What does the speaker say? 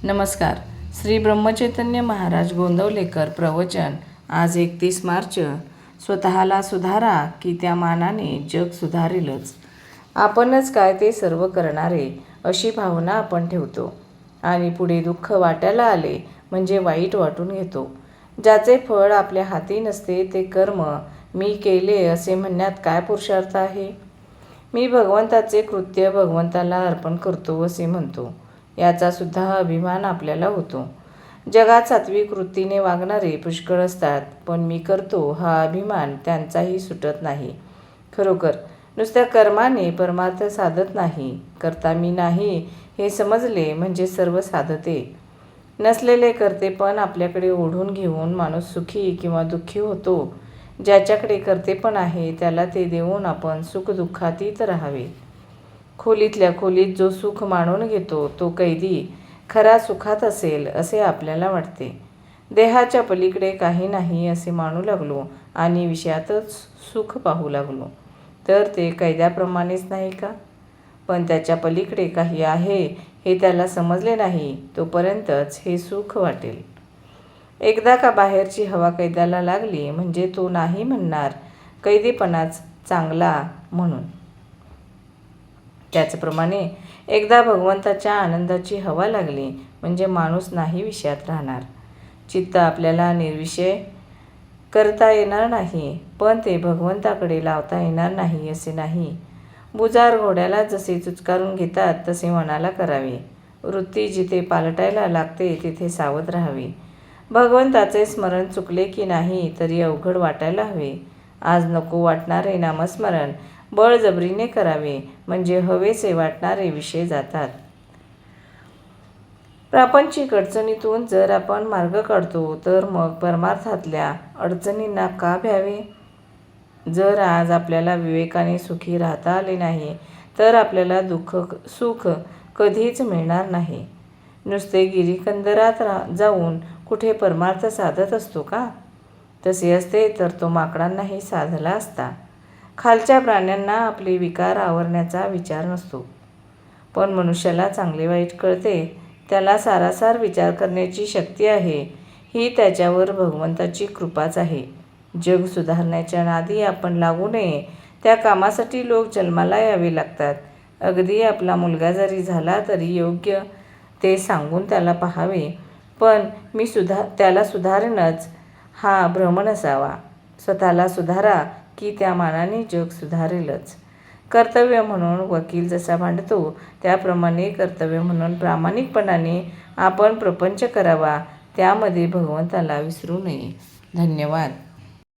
नमस्कार. श्री ब्रह्मचैतन्य महाराज गोंदवलेकर प्रवचन. आज 31 मार्च. स्वतःला सुधारा की त्या मानाने जग सुधारेलच. आपणच काय ते सर्व करणारे अशी भावना आपण ठेवतो आणि पुढे दुःख वाट्याला आले म्हणजे वाईट वाटून घेतो. ज्याचे फळ आपल्या हाती नसते ते कर्म मी केले असे म्हणण्यात काय पुरुषार्थ आहे. मी भगवंताचे कृत्य भगवंताला अर्पण करतो असे म्हणतो. याचा सुद्धा अभिमान आपल्याला होतो. जगात सात्विक वृत्तीने वागणारे पुष्कळ असतात, पण मी करतो हा अभिमान त्यांचाही सुटत नाही. खरोखर नुसत्या कर्माने परमार्थ साधत नाही. करता मी नाही हे समजले म्हणजे सर्व साधते. नसलेले करतेपण आपल्याकडे ओढून घेऊन माणूस सुखी किंवा दुःखी होतो. ज्याच्याकडे करतेपण आहे त्याला ते देऊन आपण सुखदुःखातीत राहावे. खोलीतल्या खोलीत जो सुख माणून घेतो तो कैदी खरा सुखात असेल असे आपल्याला वाटते. देहाच्या पलीकडे काही नाही असे मानू लागलो आणि विषयातच सुख पाहू लागलो तर ते कैद्याप्रमाणेच नाही का? पण त्याच्या पलीकडे काही आहे हे त्याला समजले नाही तोपर्यंतच हे सुख वाटेल. एकदा का बाहेरची हवा कैद्याला लागली म्हणजे तो नाही म्हणणार कैदीपणाच चांगला म्हणून. त्याचप्रमाणे एकदा भगवंताच्या आनंदाची हवा लागली म्हणजे माणूस नाही विषयात राहणार. चित्त आपल्याला निर्विषय करता येणार नाही, पण ते भगवंताकडे लावता येणार नाही असे नाही. बुजार घोड्याला जसे चुचकारून घेतात तसे मनाला करावे. वृत्ती जिथे पालटायला लागते तिथे सावध राहावे. भगवंताचे स्मरण चुकले की नाही तरी अवघड वाटायला हवे. आज नको वाटणारे नामस्मरण बळजबरीने करावे म्हणजे हवेसे वाटणारे विषय जातात. प्रापंचिक अडचणीतून जर आपण मार्ग काढतो तर मग परमार्थातल्या अडचणींना का भ्यावे? जर आज आपल्याला विवेकाने सुखी राहता आले नाही तर आपल्याला सुख कधीच मिळणार नाही. नुसते गिरीकंदरात जाऊन कुठे परमार्थ साधत असतो का? तसे असते तर तो माकडांनाही साधला असता. खालच्या प्राण्यांना आपले विकार आवरण्याचा विचार नसतो, पण मनुष्याला चांगले वाईट कळते. त्याला सारासार विचार करण्याची शक्ती आहे. ही त्याच्यावर भगवंताची कृपाच आहे. जग सुधारण्याच्या नादी आपण लागू नये. त्या कामासाठी लोक जन्माला यावे लागतात. अगदी आपला मुलगा जरी झाला तरी योग्य ते सांगून त्याला पाहावे. पण मी त्याला सुधारेनच हा भ्रम नसावा. स्वतःला सुधारा की त्या मानाने जग सुधारेलच. कर्तव्य म्हणून वकील जसा भांडतो त्याप्रमाणे कर्तव्य म्हणून प्रामाणिकपणाने आपण प्रपंच करावा. त्यामध्ये भगवंताला विसरू नये. धन्यवाद.